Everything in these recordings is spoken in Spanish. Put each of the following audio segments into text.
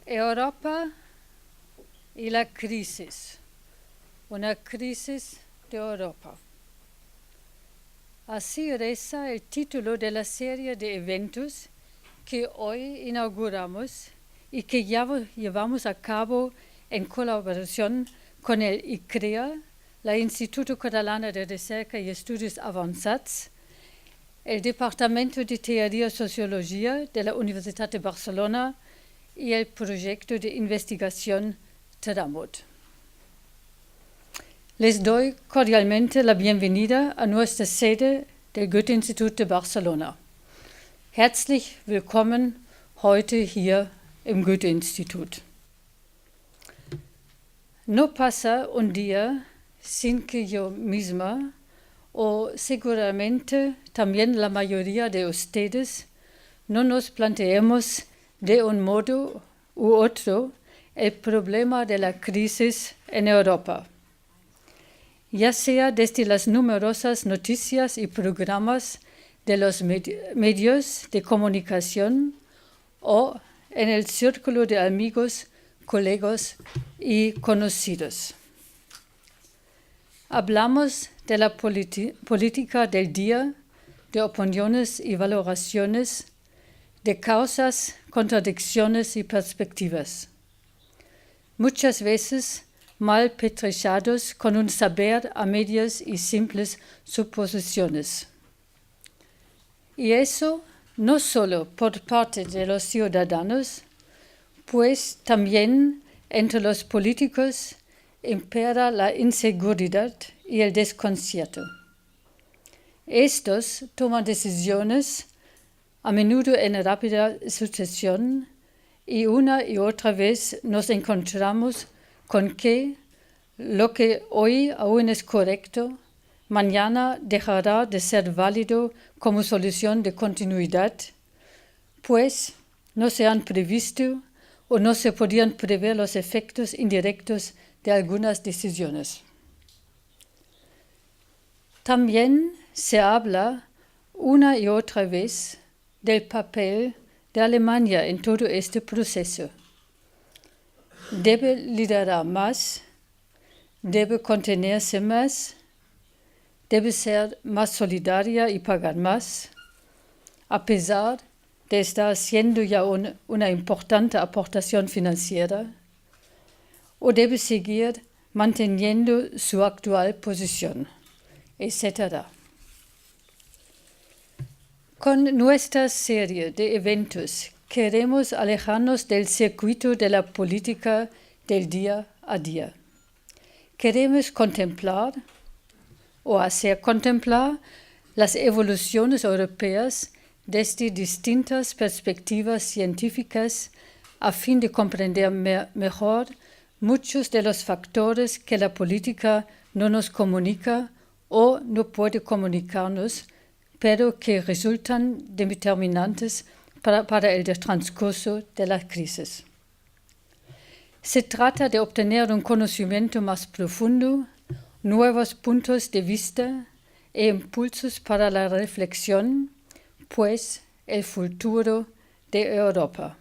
Europa y la crisis. Una crisis de Europa. Así reza el título de la serie de eventos que hoy inauguramos y que ya llevamos a cabo en colaboración con el ICREA, el Instituto Catalán de Recerca y Estudios Avançats, el Departamento de Teoría y Sociología de la Universidad de Barcelona y el proyecto de investigación Terramot. Les doy cordialmente la bienvenida a nuestra sede del Goethe-Institut de Barcelona. Herzlich willkommen heute hier im Goethe-Institut. No pasa un día sin que yo misma, o seguramente también la mayoría de ustedes, no nos planteemos de un modo u otro el problema de la crisis en Europa. Ya sea desde las numerosas noticias y programas de los medios de comunicación o en el círculo de amigos, colegas y conocidos. Hablamos de la política del día, de opiniones y valoraciones, de causas, contradicciones y perspectivas. Muchas veces mal petrechados con un saber a medias y simples suposiciones. Y eso no solo por parte de los ciudadanos, pues también entre los políticos impera la inseguridad y el desconcierto. Estos toman decisiones a menudo en rápida sucesión y una y otra vez nos encontramos con que lo que hoy aún es correcto, mañana dejará de ser válido como solución de continuidad, pues no se han previsto o no se podían prever los efectos indirectos de algunas decisiones. También se habla una y otra vez del papel de Alemania en todo este proceso. Debe liderar más, debe contenerse más, debe ser más solidaria y pagar más, a pesar de estar haciendo ya una importante aportación financiera, o debe seguir manteniendo su actual posición, etc. Con nuestra serie de eventos queremos alejarnos del circuito de la política del día a día. Queremos contemplar o hacer contemplar las evoluciones europeas desde distintas perspectivas científicas a fin de comprender mejor muchos de los factores que la política no nos comunica o no puede comunicarnos, pero que resultan determinantes para el transcurso de la crisis. Se trata de obtener un conocimiento más profundo, nuevos puntos de vista e impulsos para la reflexión, pues el futuro de Europa.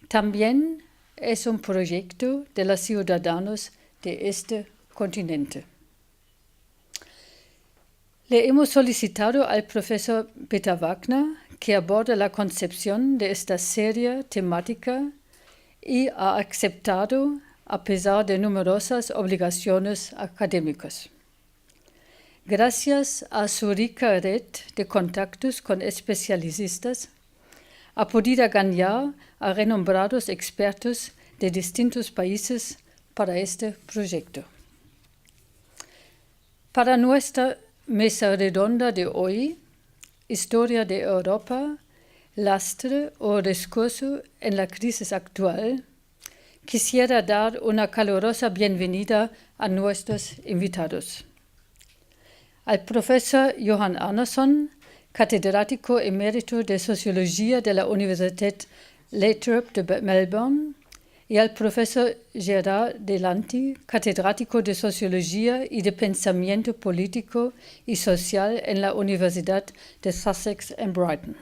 También es un proyecto de los ciudadanos de este continente. Le hemos solicitado al profesor Peter Wagner que aborde la concepción de esta serie temática y ha aceptado a pesar de numerosas obligaciones académicas. Gracias a su rica red de contactos con especialistas, ha podido ganar a renombrados expertos de distintos países para este proyecto. Para nuestra mesa redonda de hoy, Historia de Europa, lastre o discurso en la crisis actual, quisiera dar una calurosa bienvenida a nuestros invitados. Al profesor Johan Arnason, catedrático emérito de Sociología de la Universidad Lathrop de Melbourne, y al profesor Gerard Delanty, catedrático de Sociología y de Pensamiento Político y Social en la Universidad de Sussex en Brighton.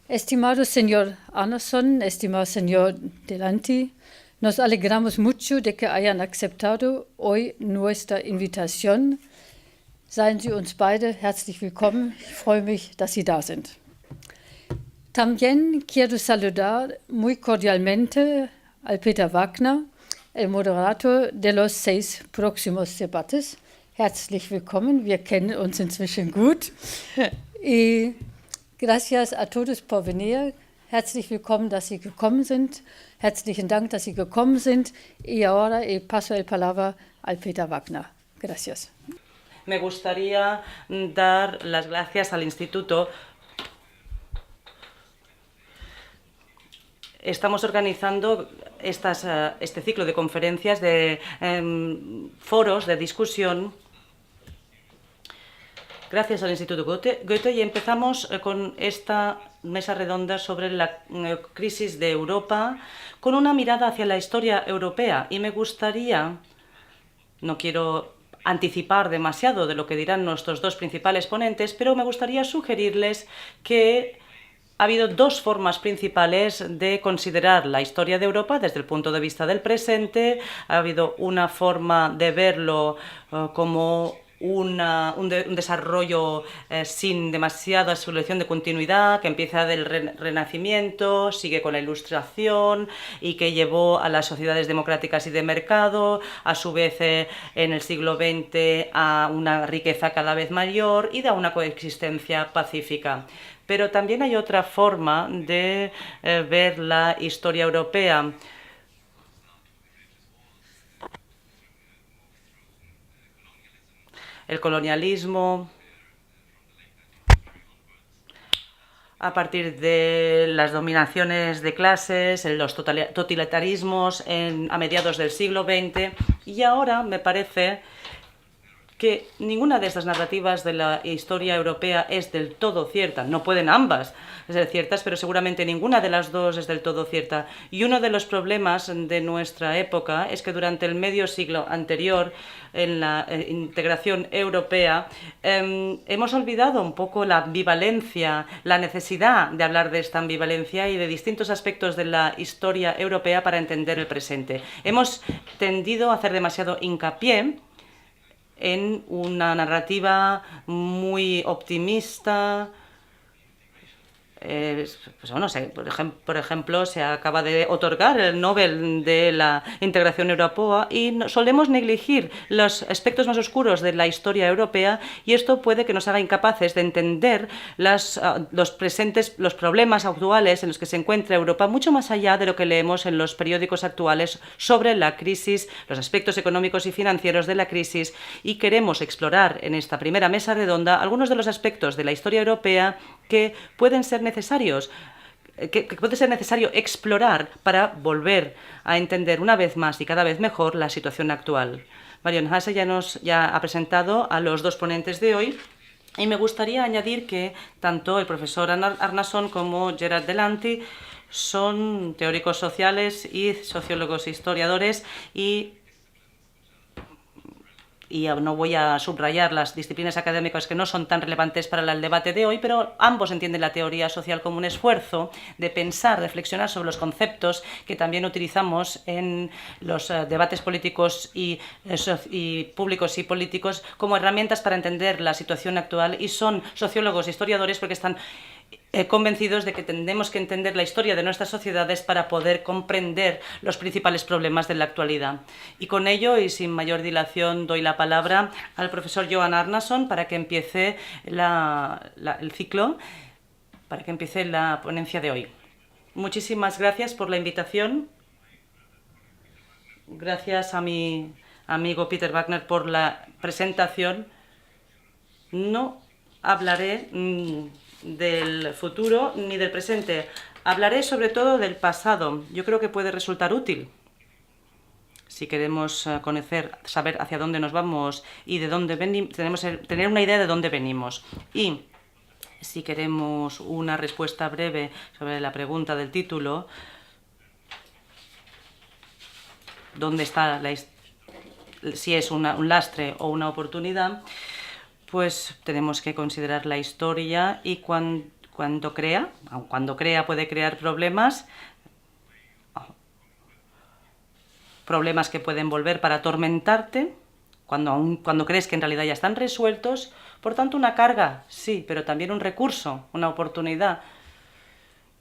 Estimado señor Arnason, estimado señor Delanty, nos alegramos mucho de que hayan aceptado hoy nuestra invitación. Seien Sie uns beide herzlich willkommen. Ich freue mich, dass Sie da sind. También quiero saludar muy cordialmente al Peter Wagner, el moderator de los 6 próximos debates. Herzlich willkommen, wir kennen uns inzwischen gut. Y gracias a todos por venir. Herzlich willkommen, dass Sie gekommen sind. Herzlichen Dank, dass Sie gekommen sind. Y ahora paso el palabra al Peter Wagner. Gracias. Me gustaría dar las gracias al Instituto. Estamos organizando este ciclo de conferencias, de foros de discusión, gracias al Instituto Goethe, y empezamos con esta mesa redonda sobre la crisis de Europa, con una mirada hacia la historia europea. Y me gustaría, no quiero anticipar demasiado de lo que dirán nuestros dos principales ponentes, pero me gustaría sugerirles que ha habido 2 formas principales de considerar la historia de Europa desde el punto de vista del presente. Ha habido una forma de verlo como un desarrollo sin demasiada solución de continuidad, que empieza del Renacimiento, sigue con la Ilustración y que llevó a las sociedades democráticas y de mercado, a su vez en el siglo XX a una riqueza cada vez mayor y da una coexistencia pacífica. Pero también hay otra forma de ver la historia europea. El colonialismo, a partir de las dominaciones de clases, los totalitarismos a mediados del siglo XX, y ahora me parece que ninguna de estas narrativas de la historia europea es del todo cierta. No pueden ambas ser ciertas, pero seguramente ninguna de las dos es del todo cierta. Y uno de los problemas de nuestra época es que durante el medio siglo anterior, en la integración europea, hemos olvidado un poco la ambivalencia, la necesidad de hablar de esta ambivalencia y de distintos aspectos de la historia europea para entender el presente. Hemos tendido a hacer demasiado hincapié en una narrativa muy optimista. Pues bueno, por ejemplo, se acaba de otorgar el Nobel de la integración europea y solemos negligir los aspectos más oscuros de la historia europea, y esto puede que nos haga incapaces de entender los problemas actuales en los que se encuentra Europa, mucho más allá de lo que leemos en los periódicos actuales sobre la crisis, los aspectos económicos y financieros de la crisis. Y queremos explorar en esta primera mesa redonda algunos de los aspectos de la historia europea que pueden ser necesarios, que puede ser necesario explorar para volver a entender una vez más y cada vez mejor la situación actual. Marion Haase ya ha presentado a los 2 ponentes de hoy, y me gustaría añadir que tanto el profesor Arnason como Gerard Delanty son teóricos sociales y sociólogos e historiadores, y no voy a subrayar las disciplinas académicas que no son tan relevantes para el debate de hoy, pero ambos entienden la teoría social como un esfuerzo de pensar, reflexionar sobre los conceptos que también utilizamos en los debates políticos y públicos y políticos como herramientas para entender la situación actual, y son sociólogos e historiadores porque están convencidos de que tenemos que entender la historia de nuestras sociedades para poder comprender los principales problemas de la actualidad. Y con ello, y sin mayor dilación, doy la palabra al profesor Johan Arnason para que empiece el ciclo, para que empiece la ponencia de hoy. Muchísimas gracias por la invitación. Gracias a mi amigo Peter Wagner por la presentación. No hablaré del futuro ni del presente. Hablaré sobre todo del pasado. Yo creo que puede resultar útil si queremos saber hacia dónde nos vamos y de dónde venimos. Tenemos que tener una idea de dónde venimos. Y si queremos una respuesta breve sobre la pregunta del título, ¿dónde está si es un lastre o una oportunidad? Pues tenemos que considerar la historia, y cuando crea puede crear problemas que pueden volver para atormentarte, cuando crees que en realidad ya están resueltos. Por tanto, una carga, sí, pero también un recurso, una oportunidad.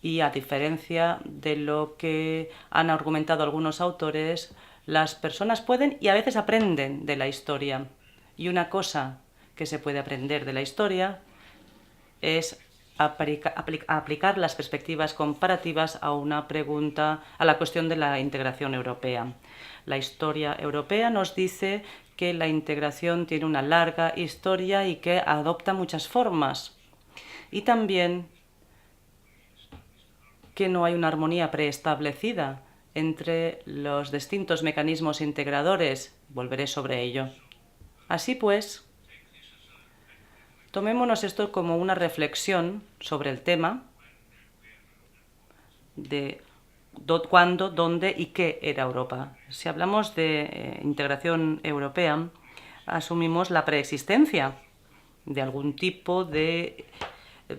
Y a diferencia de lo que han argumentado algunos autores, las personas pueden y a veces aprenden de la historia. Y una cosa que se puede aprender de la historia es aplicar las perspectivas comparativas a una pregunta, a la cuestión de la integración europea. La historia europea nos dice que la integración tiene una larga historia y que adopta muchas formas. Y también que no hay una armonía preestablecida entre los distintos mecanismos integradores. Volveré sobre ello. Así pues, tomémonos esto como una reflexión sobre el tema de cuándo, dónde y qué era Europa. Si hablamos de integración europea, asumimos la preexistencia de algún tipo de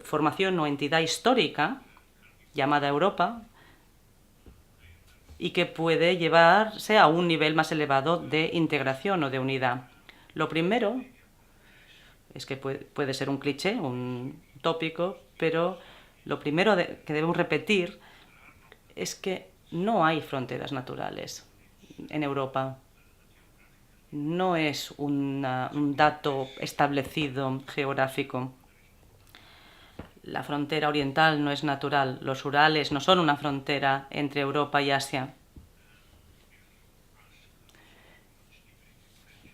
formación o entidad histórica llamada Europa y que puede llevarse a un nivel más elevado de integración o de unidad. Lo primero es que puede ser un cliché, un tópico, pero lo primero que debemos repetir es que no hay fronteras naturales en Europa. No es un dato establecido geográfico. La frontera oriental no es natural. Los Urales no son una frontera entre Europa y Asia.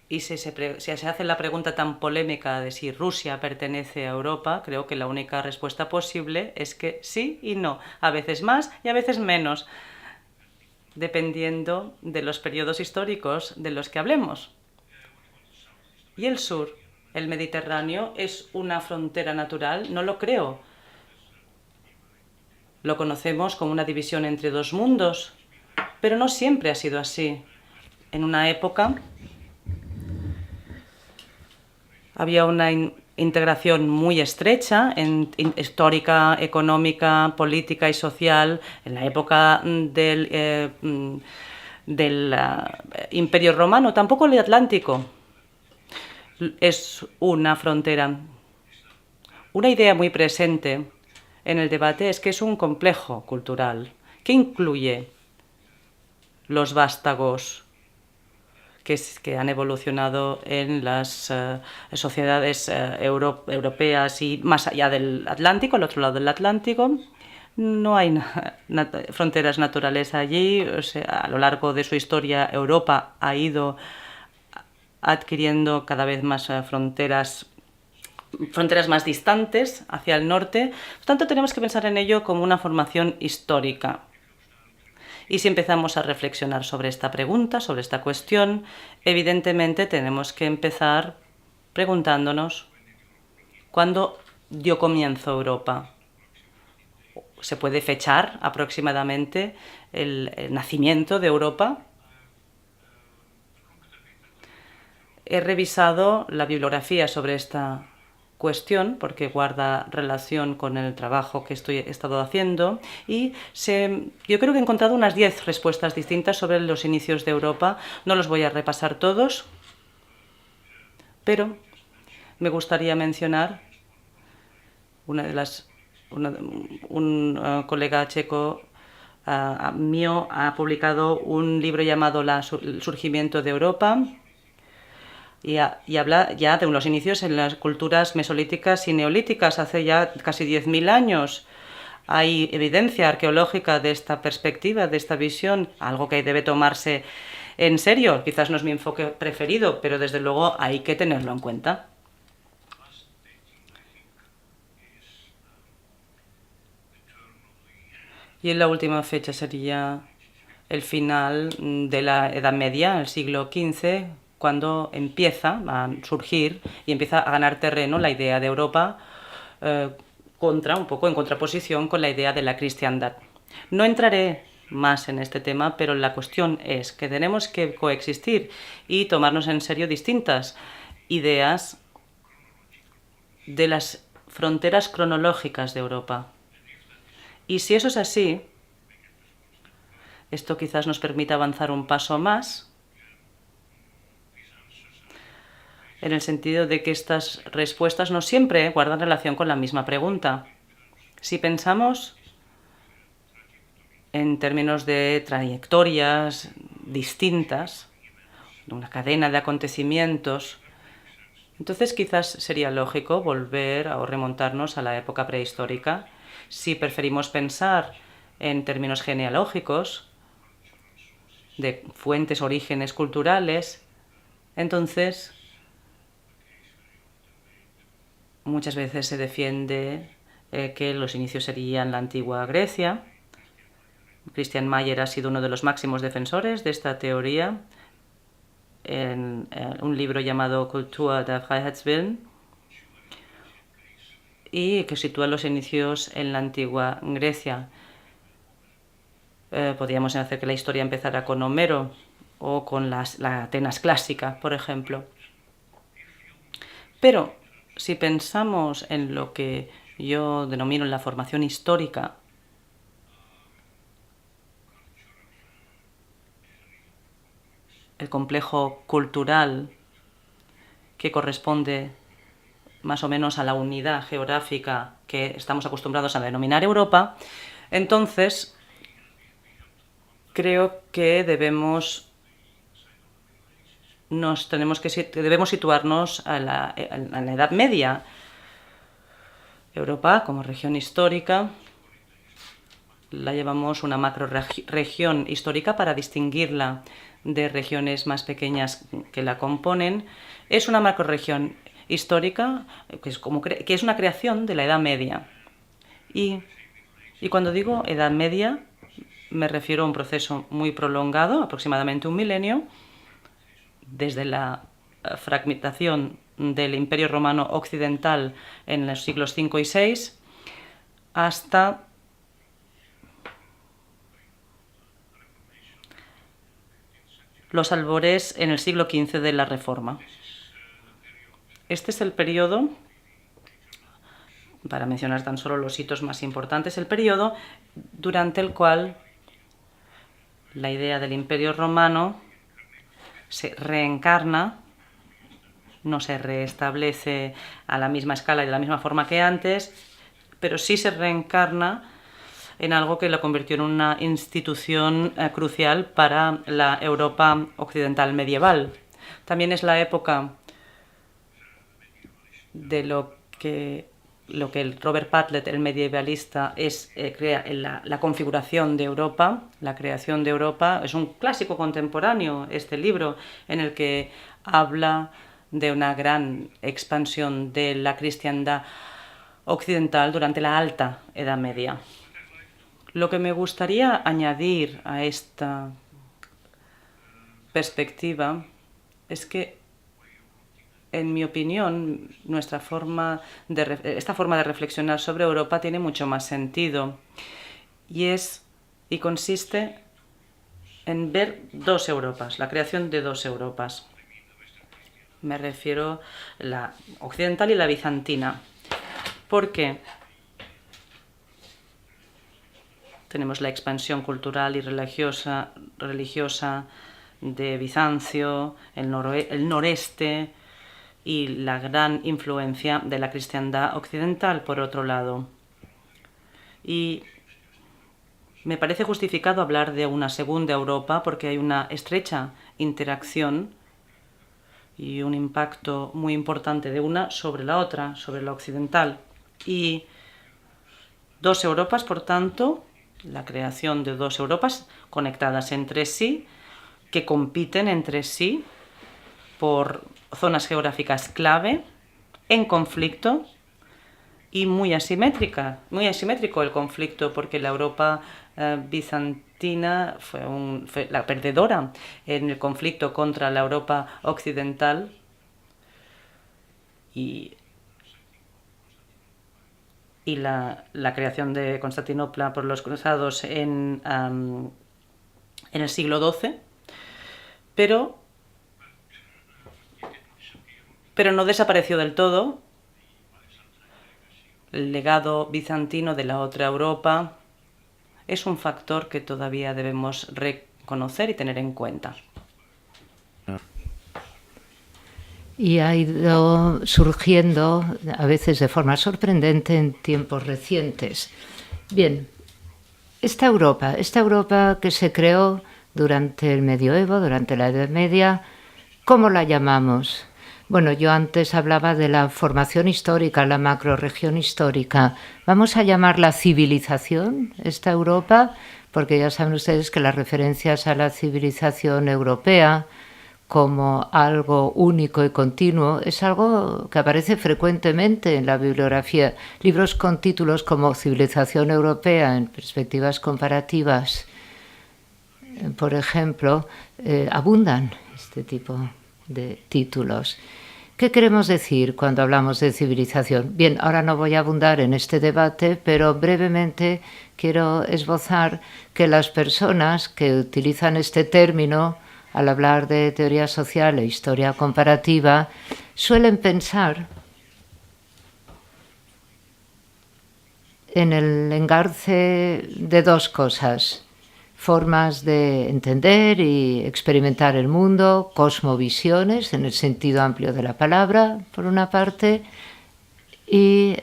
Y si se hace la pregunta tan polémica de si Rusia pertenece a Europa, creo que la única respuesta posible es que sí y no, a veces más y a veces menos, dependiendo de los periodos históricos de los que hablemos. Y el sur, el Mediterráneo, ¿es una frontera natural? No lo creo. Lo conocemos como una división entre dos mundos, pero no siempre ha sido así. En una época había una integración muy estrecha, histórica, económica, política y social, en la época del Imperio Romano. Tampoco el Atlántico es una frontera. Una idea muy presente en el debate es que es un complejo cultural que incluye los vástagos que han evolucionado en las sociedades europeas y más allá del Atlántico, al otro lado del Atlántico. No hay fronteras naturales allí. O sea, a lo largo de su historia, Europa ha ido adquiriendo cada vez más fronteras más distantes hacia el norte. Por tanto, tenemos que pensar en ello como una formación histórica. Y si empezamos a reflexionar sobre esta pregunta, sobre esta cuestión, evidentemente tenemos que empezar preguntándonos ¿cuándo dio comienzo Europa? ¿Se puede fechar aproximadamente el nacimiento de Europa? He revisado la bibliografía sobre esta cuestión porque guarda relación con el trabajo que he estado haciendo y yo creo que he encontrado unas 10 respuestas distintas sobre los inicios de Europa. No los voy a repasar todos, pero me gustaría mencionar un colega checo mío ha publicado un libro llamado El surgimiento de Europa. Y habla ya de los inicios en las culturas mesolíticas y neolíticas, hace ya casi 10.000 años. Hay evidencia arqueológica de esta perspectiva, de esta visión, algo que debe tomarse en serio. Quizás no es mi enfoque preferido, pero desde luego hay que tenerlo en cuenta. Y en la última fecha sería el final de la Edad Media, el siglo XV, cuando empieza a surgir y empieza a ganar terreno la idea de Europa un poco en contraposición con la idea de la cristiandad. No entraré más en este tema, pero la cuestión es que tenemos que coexistir y tomarnos en serio distintas ideas de las fronteras cronológicas de Europa. Y si eso es así, esto quizás nos permita avanzar un paso más, en el sentido de que estas respuestas no siempre guardan relación con la misma pregunta. Si pensamos en términos de trayectorias distintas, una cadena de acontecimientos, entonces quizás sería lógico volver o remontarnos a la época prehistórica. Si preferimos pensar en términos genealógicos, de fuentes, orígenes culturales, entonces muchas veces se defiende que los inicios serían la antigua Grecia. Christian Mayer ha sido uno de los máximos defensores de esta teoría en un libro llamado Kultur der Freiheitswillen, y que sitúa los inicios en la antigua Grecia. Podríamos hacer que la historia empezara con Homero o con la Atenas clásica, por ejemplo. Pero si pensamos en lo que yo denomino la formación histórica, el complejo cultural que corresponde más o menos a la unidad geográfica que estamos acostumbrados a denominar Europa, entonces creo que debemos situarnos a la Edad Media. Europa, como región histórica, la llamamos una macrorregión histórica para distinguirla de regiones más pequeñas que la componen. Es una macrorregión histórica que es una creación de la Edad Media. Y cuando digo Edad Media, me refiero a un proceso muy prolongado, aproximadamente un milenio, desde la fragmentación del Imperio Romano Occidental en los siglos V y VI hasta los albores en el siglo XV de la Reforma. Este es el periodo, para mencionar tan solo los hitos más importantes, el periodo durante el cual la idea del Imperio Romano se reencarna, no se restablece a la misma escala y de la misma forma que antes, pero sí se reencarna en algo que lo convirtió en una institución crucial para la Europa occidental medieval. También es la época de lo que el Robert Padlet, el medievalista, crea la configuración de Europa. La creación de Europa es un clásico contemporáneo, este libro, en el que habla de una gran expansión de la cristiandad occidental durante la Alta Edad Media. Lo que me gustaría añadir a esta perspectiva es que, en mi opinión, esta forma de reflexionar sobre Europa tiene mucho más sentido y consiste en ver dos Europas, la creación de dos Europas. Me refiero a la occidental y la bizantina, porque tenemos la expansión cultural y religiosa de Bizancio, el noreste, y la gran influencia de la cristiandad occidental, por otro lado. Y me parece justificado hablar de una segunda Europa porque hay una estrecha interacción y un impacto muy importante de una sobre la otra, sobre la occidental. Y dos Europas, por tanto, la creación de dos Europas conectadas entre sí, que compiten entre sí por zonas geográficas clave, en conflicto y muy asimétrico el conflicto, porque la Europa bizantina fue la perdedora en el conflicto contra la Europa occidental y la creación de Constantinopla por los cruzados en el siglo XII, pero no desapareció del todo, el legado bizantino de la otra Europa es un factor que todavía debemos reconocer y tener en cuenta. Y ha ido surgiendo, a veces de forma sorprendente, en tiempos recientes. Bien, esta Europa que se creó durante el medioevo, durante la Edad Media, ¿cómo la llamamos? Bueno, yo antes hablaba de la formación histórica, la macrorregión histórica. ¿Vamos a llamarla civilización, esta Europa? Porque ya saben ustedes que las referencias a la civilización europea como algo único y continuo es algo que aparece frecuentemente en la bibliografía. Libros con títulos como Civilización Europea en perspectivas comparativas, por ejemplo, abundan este tipo de títulos. ¿Qué queremos decir cuando hablamos de civilización? Bien, ahora no voy a abundar en este debate, pero brevemente quiero esbozar que las personas que utilizan este término al hablar de teoría social e historia comparativa suelen pensar en el engarce de dos cosas: formas de entender y experimentar el mundo, cosmovisiones en el sentido amplio de la palabra, por una parte, y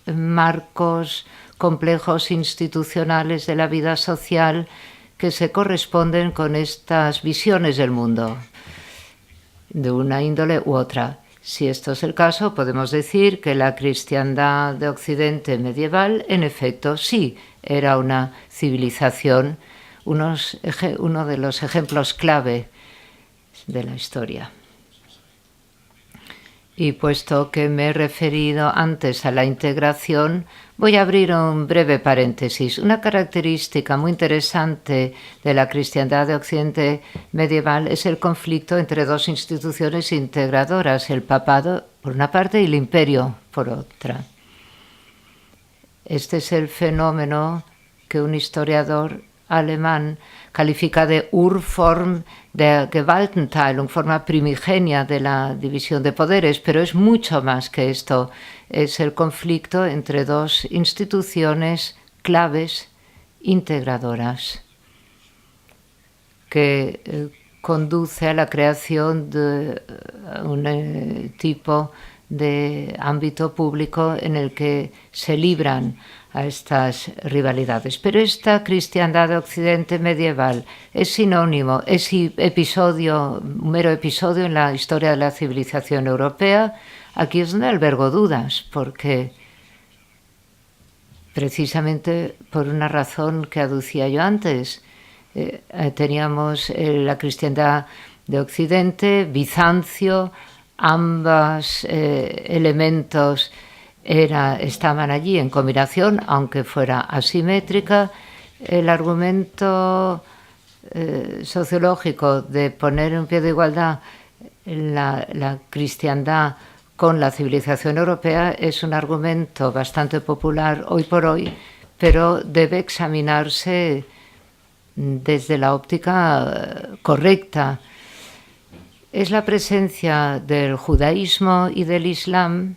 marcos complejos institucionales de la vida social que se corresponden con estas visiones del mundo, de una índole u otra. Si esto es el caso, podemos decir que la cristiandad de Occidente medieval, en efecto, sí era una civilización, uno de los ejemplos clave de la historia. Y puesto que me he referido antes a la integración, voy a abrir un breve paréntesis. Una característica muy interesante de la cristiandad de Occidente medieval es el conflicto entre dos instituciones integradoras, el papado por una parte y el imperio por otra. Este es el fenómeno que un historiador alemán califica de Urform der Gewaltenteilung, forma primigenia de la división de poderes, pero es mucho más que esto. Es el conflicto entre dos instituciones claves integradoras que conduce a la creación de un tipo de ámbito público en el que se libran a estas rivalidades. Pero esta cristiandad de Occidente medieval es sinónimo, es un mero episodio en la historia de la civilización europea. Aquí es donde albergo dudas, porque precisamente por una razón que aducía yo antes, teníamos la cristiandad de Occidente, Bizancio, ambos elementos estaban allí en combinación, aunque fuera asimétrica. El argumento sociológico de poner en pie de igualdad la cristiandad con la civilización europea es un argumento bastante popular hoy por hoy, pero debe examinarse desde la óptica correcta. Es la presencia del judaísmo y del islam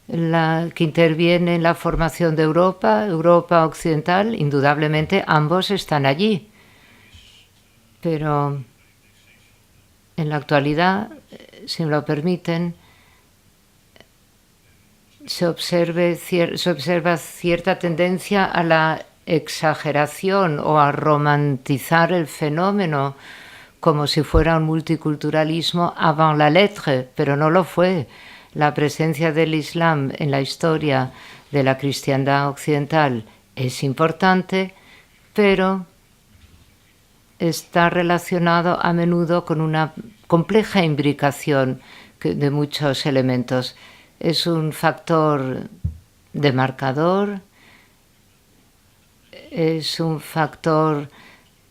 la que interviene en la formación de Europa occidental. Indudablemente ambos están allí, pero en la actualidad, si me lo permiten, se observa cierta tendencia a la exageración o a romantizar el fenómeno como si fuera un multiculturalismo avant la lettre, pero no lo fue. La presencia del Islam en la historia de la cristiandad occidental es importante, pero está relacionado a menudo con una compleja imbricación de muchos elementos. Es un factor demarcador, es un factor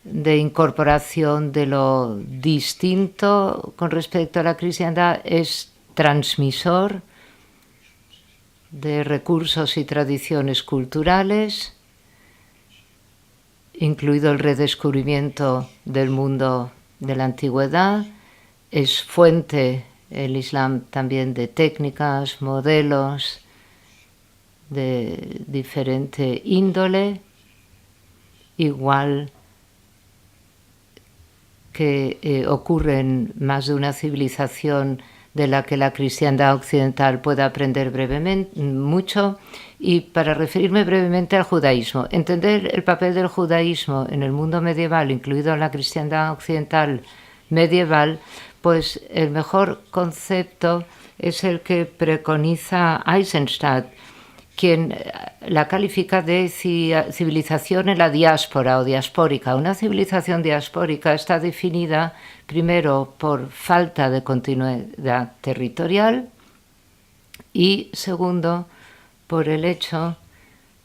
de incorporación de lo distinto con respecto a la cristiandad, es transmisor de recursos y tradiciones culturales, incluido el redescubrimiento del mundo de la antigüedad. Es fuente, el Islam, también de técnicas, modelos de diferente índole, igual que ocurre en más de una civilización de la que la cristiandad occidental puede aprender brevemente mucho. Y para referirme brevemente al judaísmo, entender el papel del judaísmo en el mundo medieval, incluido la cristiandad occidental medieval, pues el mejor concepto es el que preconiza Eisenstadt, quien la califica de civilización en la diáspora o diaspórica. Una civilización diaspórica está definida primero por falta de continuidad territorial y segundo por el hecho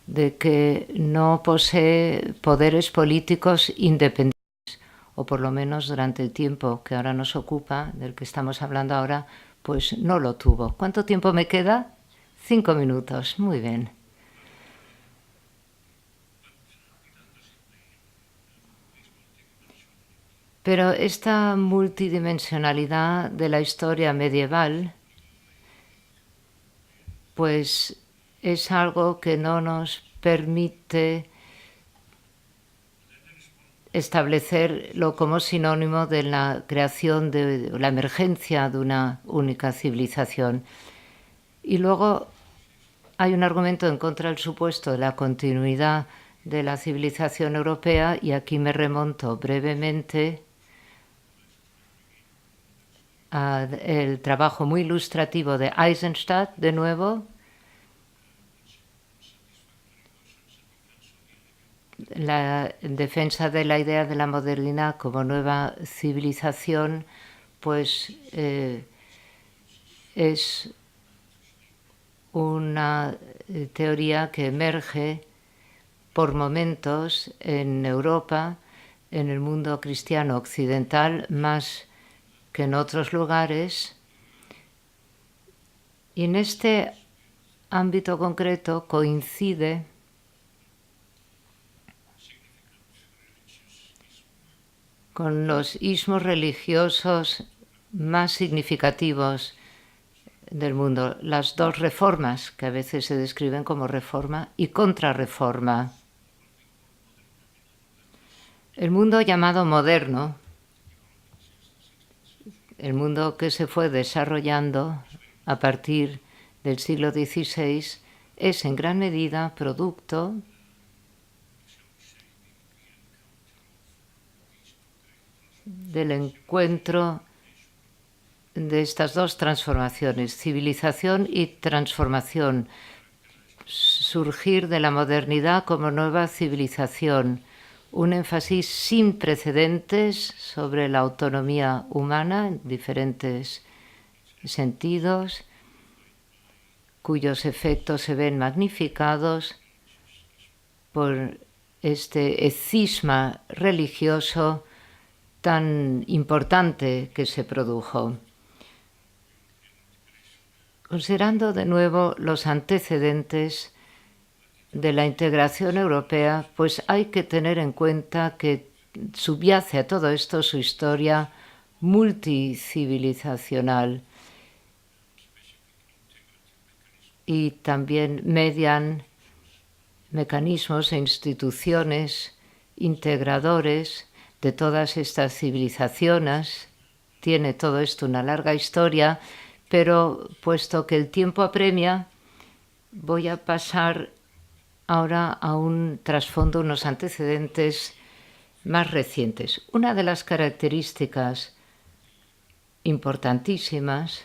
de que no posee poderes políticos independientes, o por lo menos durante el tiempo que ahora nos ocupa, del que estamos hablando ahora, pues no lo tuvo. ¿Cuánto tiempo me queda? 5 minutos, muy bien. Pero esta multidimensionalidad de la historia medieval, pues es algo que no nos permite establecerlo como sinónimo de la creación, de la emergencia de una única civilización. Y luego hay un argumento en contra del supuesto de la continuidad de la civilización europea, y aquí me remonto brevemente al trabajo muy ilustrativo de Eisenstadt, de nuevo, la defensa de la idea de la modernidad como nueva civilización, pues es una teoría que emerge por momentos en Europa, en el mundo cristiano occidental, más que en otros lugares. Y en este ámbito concreto coincide con los ismos religiosos más significativos del mundo, las dos reformas, que a veces se describen como reforma y contrarreforma. El mundo llamado moderno, el mundo que se fue desarrollando a partir del siglo XVI, es en gran medida producto del encuentro de estas dos transformaciones, civilización y transformación, surgir de la modernidad como nueva civilización, un énfasis sin precedentes sobre la autonomía humana en diferentes sentidos, cuyos efectos se ven magnificados por este cisma religioso tan importante que se produjo. Considerando de nuevo los antecedentes de la integración europea, pues hay que tener en cuenta que subyace a todo esto su historia multicivilizacional, y también median mecanismos e instituciones integradores de todas estas civilizaciones. Tiene todo esto una larga historia, pero puesto que el tiempo apremia, voy a pasar ahora a un trasfondo, unos antecedentes más recientes. Una de las características importantísimas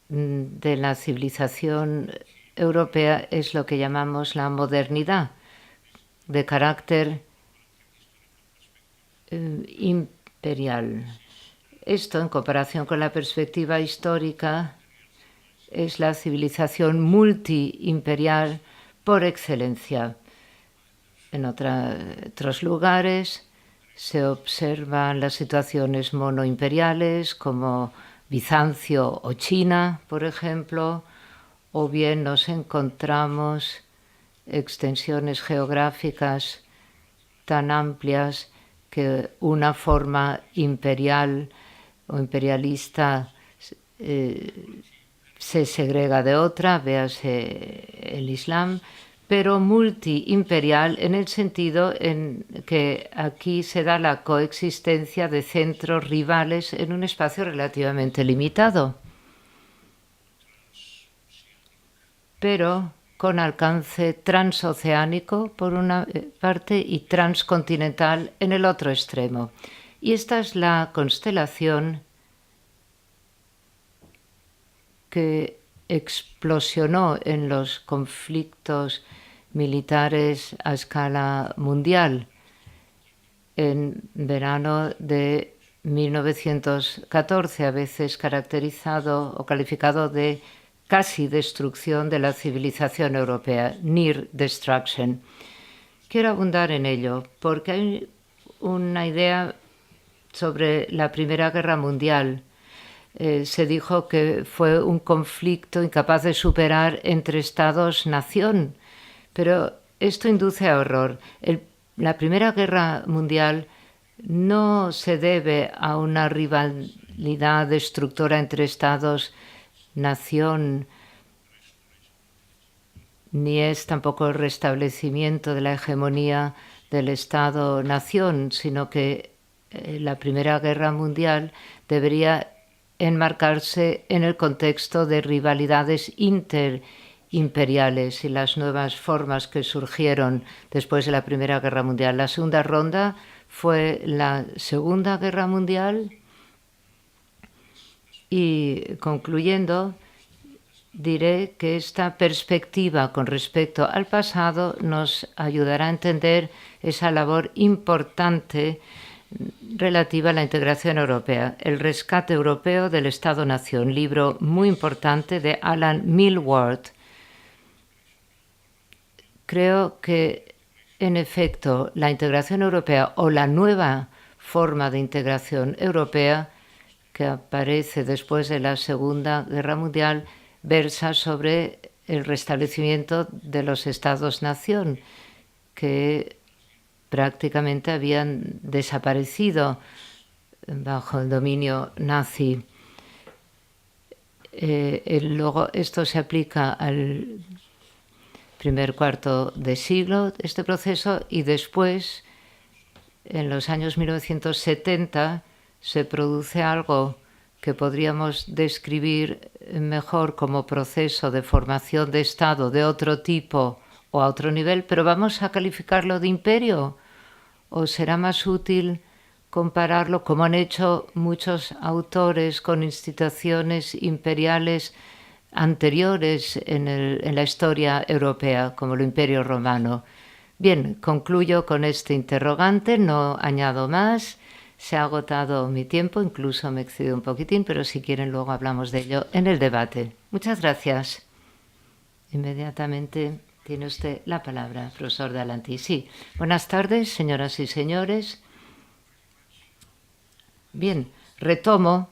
de la civilización europea es lo que llamamos la modernidad, de carácter imperial. Esto, en comparación con la perspectiva histórica, es la civilización multiimperial por excelencia. En otros lugares se observan las situaciones monoimperiales como Bizancio o China, por ejemplo, o bien nos encontramos extensiones geográficas tan amplias que una forma imperial o imperialista se segrega de otra, véase el Islam, pero multiimperial en el sentido en que aquí se da la coexistencia de centros rivales en un espacio relativamente limitado, pero con alcance transoceánico por una parte y transcontinental en el otro extremo. Y esta es la constelación que explosionó en los conflictos militares a escala mundial en verano de 1914, a veces caracterizado o calificado de casi destrucción de la civilización europea, near destruction. Quiero abundar en ello porque hay una idea sobre la Primera Guerra Mundial. Se dijo que fue un conflicto incapaz de superar entre estados-nación, pero esto induce a error. La Primera Guerra Mundial no se debe a una rivalidad destructora entre estados-nación, ni es tampoco el restablecimiento de la hegemonía del Estado-nación, sino que la Primera Guerra Mundial debería enmarcarse en el contexto de rivalidades interimperiales y las nuevas formas que surgieron después de la Primera Guerra Mundial. La segunda ronda fue la Segunda Guerra Mundial y, concluyendo, diré que esta perspectiva con respecto al pasado nos ayudará a entender esa labor importante relativa a la integración europea, El rescate europeo del Estado-Nación, libro muy importante de Alan Milward. Creo que, en efecto, la integración europea o la nueva forma de integración europea que aparece después de la Segunda Guerra Mundial versa sobre el restablecimiento de los Estados-Nación que prácticamente habían desaparecido bajo el dominio nazi. Luego esto se aplica al primer cuarto de siglo, este proceso, y después, en los años 1970, se produce algo que podríamos describir mejor como proceso de formación de Estado de otro tipo o a otro nivel, pero ¿vamos a calificarlo de imperio? ¿O será más útil compararlo, como han hecho muchos autores, con instituciones imperiales anteriores en la historia europea, como el Imperio Romano? Bien, concluyo con este interrogante, no añado más. Se ha agotado mi tiempo, incluso me he excedido un poquitín, pero si quieren luego hablamos de ello en el debate. Muchas gracias. Inmediatamente tiene usted la palabra, profesor Dalanty. Sí, buenas tardes, señoras y señores. Bien, retomo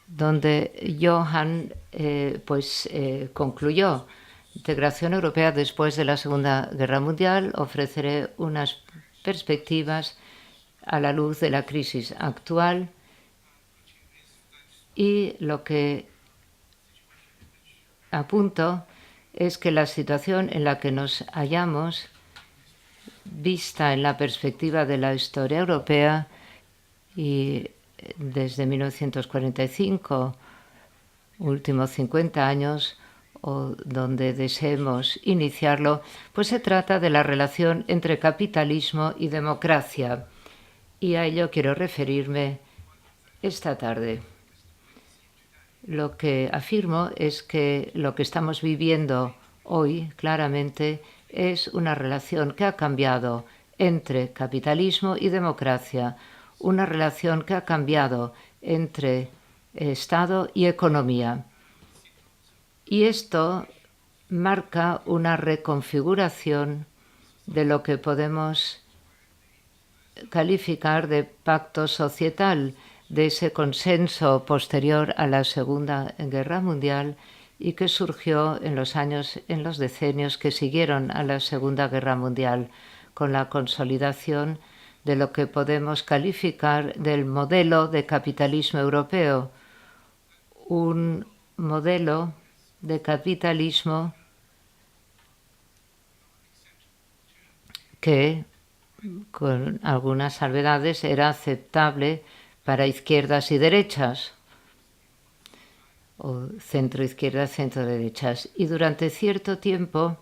donde Johan concluyó. Integración europea después de la Segunda Guerra Mundial. Ofreceré unas perspectivas a la luz de la crisis actual y lo que apunto es que la situación en la que nos hallamos, vista en la perspectiva de la historia europea y desde 1945, últimos 50 años, o donde deseemos iniciarlo, pues se trata de la relación entre capitalismo y democracia. Y a ello quiero referirme esta tarde. Lo que afirmo es que lo que estamos viviendo hoy claramente es una relación que ha cambiado entre capitalismo y democracia, una relación que ha cambiado entre Estado y economía. Y esto marca una reconfiguración de lo que podemos calificar de pacto societal, de ese consenso posterior a la Segunda Guerra Mundial y que surgió en los decenios que siguieron a la Segunda Guerra Mundial, con la consolidación de lo que podemos calificar del modelo de capitalismo europeo, un modelo de capitalismo que, con algunas salvedades, era aceptable para izquierdas y derechas, o centro-izquierdas, centro-derechas. Y durante cierto tiempo,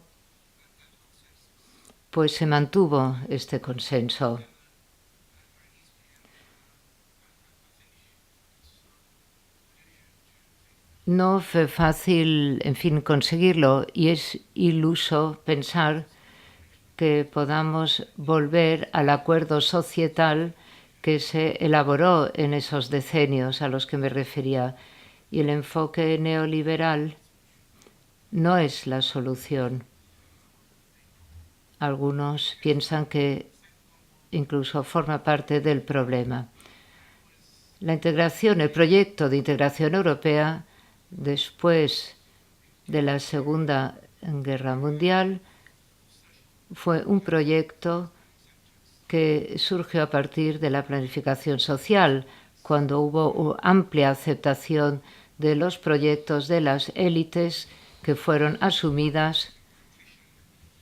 pues se mantuvo este consenso. No fue fácil, en fin, conseguirlo, y es iluso pensar que podamos volver al acuerdo societal que se elaboró en esos decenios a los que me refería. Y el enfoque neoliberal no es la solución. Algunos piensan que incluso forma parte del problema. La integración, el proyecto de integración europea, después de la Segunda Guerra Mundial, fue un proyecto que surgió a partir de la planificación social, cuando hubo amplia aceptación de los proyectos de las élites que fueron asumidas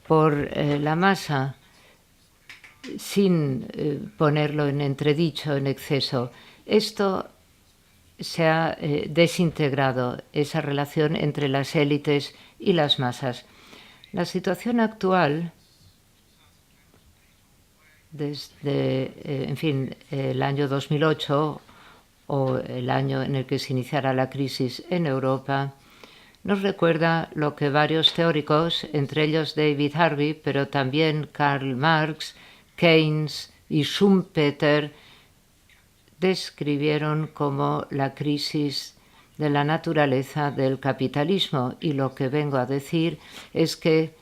por la masa, sin ponerlo en entredicho en exceso. Esto se ha desintegrado, esa relación entre las élites y las masas. La situación actual, desde, en fin, el año 2008 o el año en el que se iniciara la crisis en Europa, nos recuerda lo que varios teóricos, entre ellos David Harvey, pero también Karl Marx, Keynes y Schumpeter, describieron como la crisis de la naturaleza del capitalismo. Y lo que vengo a decir es que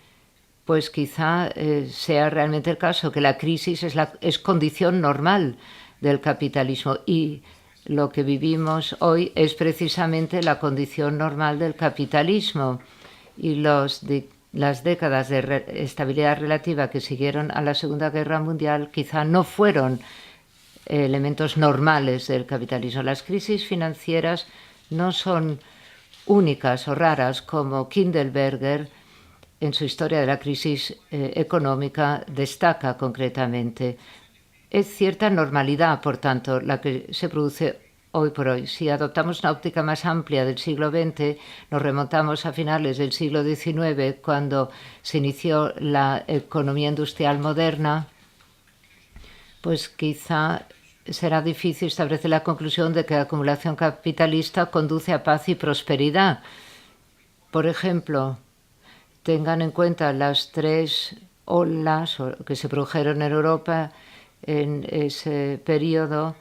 pues quizá sea realmente el caso, que la crisis es condición normal del capitalismo, y lo que vivimos hoy es precisamente la condición normal del capitalismo. Y las décadas de estabilidad relativa que siguieron a la Segunda Guerra Mundial quizá no fueron elementos normales del capitalismo. Las crisis financieras no son únicas o raras, como Kindleberger en su historia de la crisis económica destaca concretamente. Es cierta normalidad, por tanto, la que se produce hoy por hoy. Si adoptamos una óptica más amplia del siglo XX, nos remontamos a finales del siglo XIX, cuando se inició la economía industrial moderna, pues quizá será difícil establecer la conclusión de que la acumulación capitalista conduce a paz y prosperidad. Por ejemplo, tengan en cuenta las tres olas que se produjeron en Europa en ese periodo,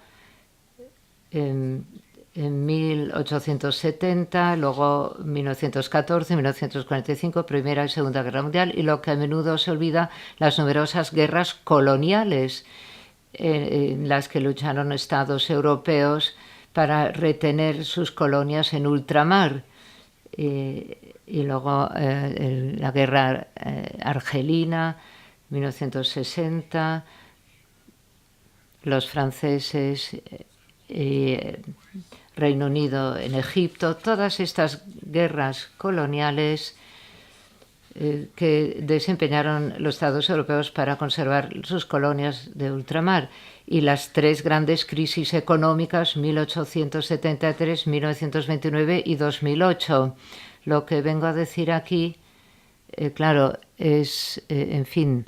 en 1870, luego 1914, 1945, Primera y Segunda Guerra Mundial, y lo que a menudo se olvida, las numerosas guerras coloniales en las que lucharon estados europeos para retener sus colonias en ultramar. Y luego la guerra argelina, 1960, los franceses y Reino Unido en Egipto, todas estas guerras coloniales que desempeñaron los estados europeos para conservar sus colonias de ultramar, y las tres grandes crisis económicas, 1873, 1929 y 2008. Lo que vengo a decir aquí, claro, es, en fin,